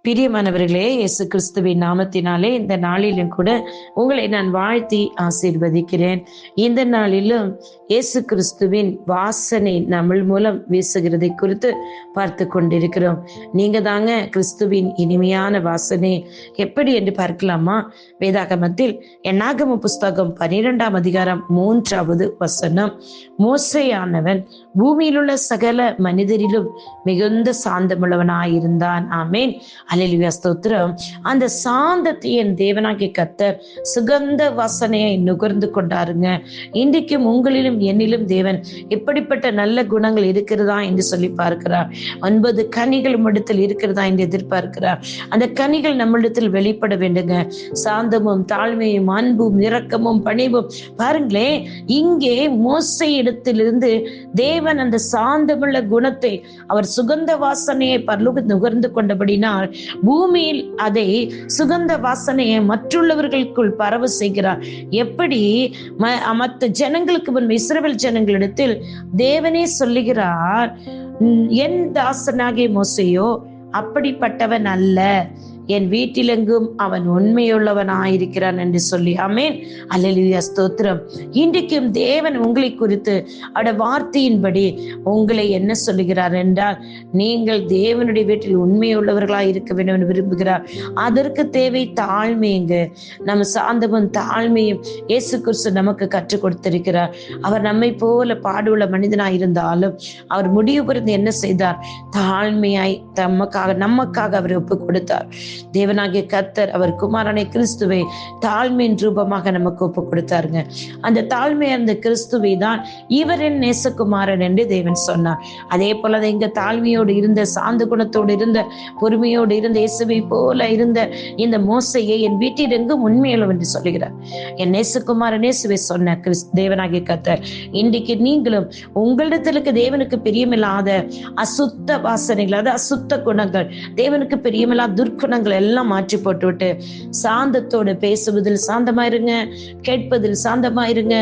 பிரியமானவர்களே, இயேசு கிறிஸ்துவின் நாமத்தினாலே இந்த நாளிலும் கூட உங்களை நான் வாழ்த்தி ஆசீர்வதிக்கிறேன். இந்த நாளிலும் இயேசு கிறிஸ்துவின் வாசனை நம்ம மூலம் வீசுகிறதை குறித்து பார்த்து கொண்டிருக்கிறோம். நீங்க தாங்க கிறிஸ்துவின் இனிமையான வாசனை. எப்படி என்று பார்க்கலாமா? வேதாகமத்தில் என்னாகம புஸ்தகம் 12ஆம் அதிகாரம் 3வது வசனம், மோசேயானவன் பூமியில் உள்ள சகல மனிதரிலும் மிகுந்த சாந்தமுள்ளவனாயிருந்தான். ஆமேன். அல்லேலூயா, ஸ்தோத்திரம். அந்த சாந்தத்தை என் தேவனாகிய கர்த்தர் சுகந்த வாசனையை நுகர்ந்து கொண்டாருங்க. இன்றைக்கும் உங்களிலும் என்னிலும் தேவன் எப்படிப்பட்ட நல்ல குணங்கள் இருக்கிறதா என்று சொல்லி பார்க்கிறார். 9 கனிகள் நம்மிடத்தில் இருக்கிறதா என்று எதிர்பார்க்கிறார். அந்த கனிகள் நம்மிடத்தில் வெளிப்பட வேண்டுங்க. சாந்தமும் தாழ்மையும் அன்பும் இரக்கமும் பணிவும். பாருங்களேன், இங்கே மோசே இடத்திலிருந்து தேவன் அந்த சாந்தமுள்ள குணத்தை, அவர் சுகந்த வாசனையை பரலோக நுகர்ந்து கொண்டபடினால் பூமியில் அதை சுகந்த வாசனையை மற்றுள்ளவர்களுக்குள் பரவ செய்கிறார். எப்படி மற்ற ஜனங்களுக்கு முன் இஸ்ரவேல் ஜனங்களிடத்தில் தேவனே சொல்லுகிறார், என் தாசனாகிய மோசேயோ அப்படிப்பட்டவன் அல்ல, என் வீட்டிலெங்கும் அவன் உண்மையுள்ளவனாயிருக்கிறான் என்று சொல்லி. ஆமேன். அல்லேலூயா, ஸ்தோத்திரம். இன்றைக்கும் தேவன் உங்களை குறித்து அவருடைய வார்த்தையின்படி உங்களை என்ன சொல்லுகிறார் என்றால், நீங்கள் தேவனுடைய வீட்டில் உண்மையுள்ளவர்களாய் இருக்க வேண்டும் என்று விரும்புகிறார். அதற்கு தேவை தாழ்மைங்க. நம்ம சாந்தமும் தாழ்மையும் இயேசு கிறிஸ்து நமக்கு கற்றுக் கொடுத்திருக்கிறார். அவர் நம்மை போல பாடுள்ள மனிதனாய் இருந்தாலும் அவர் முடிவு புரிந்து என்ன செய்தார்? தாழ்மையாய் நமக்காக அவர் ஒப்பு கொடுத்தார். தேவனாகிய கர்த்தர் அவர் குமாரனை கிறிஸ்துவை தாழ்மையின் ரூபமாக நமக்கு ஒப்பு கொடுத்தாருங்க. அந்த தாழ்மையான கிறிஸ்துவை தான் இவரின் நேசகுமாரன் என்று தேவன் சொன்னார். அதே போல இங்க தாழ்மையோடு இருந்த, சாந்த குணத்தோடு இருந்த, பொறுமையோடு இருந்த, இயேசுவை போல இருந்த இந்த மோசையை என் வீட்டில் எங்கும் உண்மையுள்ளவன் என்று சொல்லுகிறார். என் நேசகுமாரன் இயேசுவை சொன்ன தேவனாகிய கர்த்தர் இன்றைக்கு நீங்களும் உங்களிடத்திற்கு தேவனுக்கு பிரியமில்லாத அசுத்த வாசனைகள், அது அசுத்த குணங்கள், தேவனுக்கு பிரியமில்லாத துர்க்குணங்கள் எல்லாம் மாற்றி போட்டுவிட்டு சாந்தத்தோடு பேசுவதில் சாந்தமாயிருங்க, கேட்பதில் சாந்தமாயிருங்க.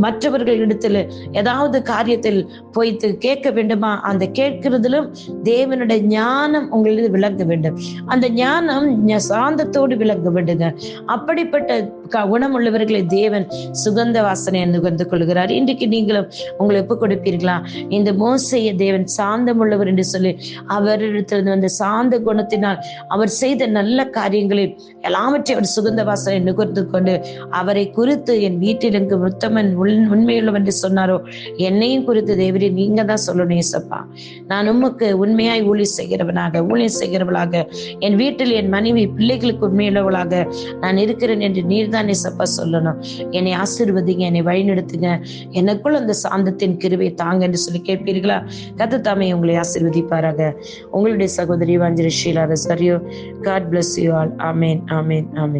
மற்றவர்களிடத்தில் ஏதாவது காரியத்தில் போய்த்து கேட்க வேண்டுமா, அந்த கேட்கிறதிலும் தேவனுடைய ஞானம் உங்களிடம் விளங்க வேண்டும். அந்த ஞானம் சாந்தத்தோடு விளங்க வேண்டுங்க. அப்படிப்பட்ட குணம் உள்ளவர்களை தேவன் சுகந்த வாசனை நுகர்ந்து கொள்கிறார். இன்றைக்கு நீங்களும் உங்களை ஒப்புக் கொடுப்பீர்களா? இந்த மோசேயை தேவன் சாந்தம் உள்ளவர் என்று சொல்லி அவரிடத்திலிருந்து வந்த சாந்த குணத்தினால் அவர் செய்த நல்ல காரியங்களில் எல்லாவற்றையும் அவர் சுகந்த வாசனை நுகர்ந்து கொண்டு அவரை குறித்து என் வீட்டில் எங்கு உத்தமன் உண்மையுள்ளவன் என்று சொன்னாரோ, என்னையும் குறித்து தேவரே நீங்க தான் சொல்லணும். ஏசப்பா, நான் உமக்கு உண்மையாய் ஊழியம் செய்கிறவளாக, என் வீட்டில் என் மனைவி பிள்ளைகளுக்கு உண்மையுள்ளவளாக நான் இருக்கிறேன் என்று நீர் தான் ஏசப்பா சொல்லணும். என்னை ஆசீர்வதிங்க, என்னை வழிநடத்துங்க, எனக்குள் அந்த சாந்தத்தின் கிருபை தாங்க என்று சொல்லி கேட்பீர்களா? கர்த்தர் தாமே உங்களை ஆசீர்வதிப்பாராக. உங்களுடைய சகோதரி Vanchari Sheela Rosario. God bless you all. Amen. Amen. Amen.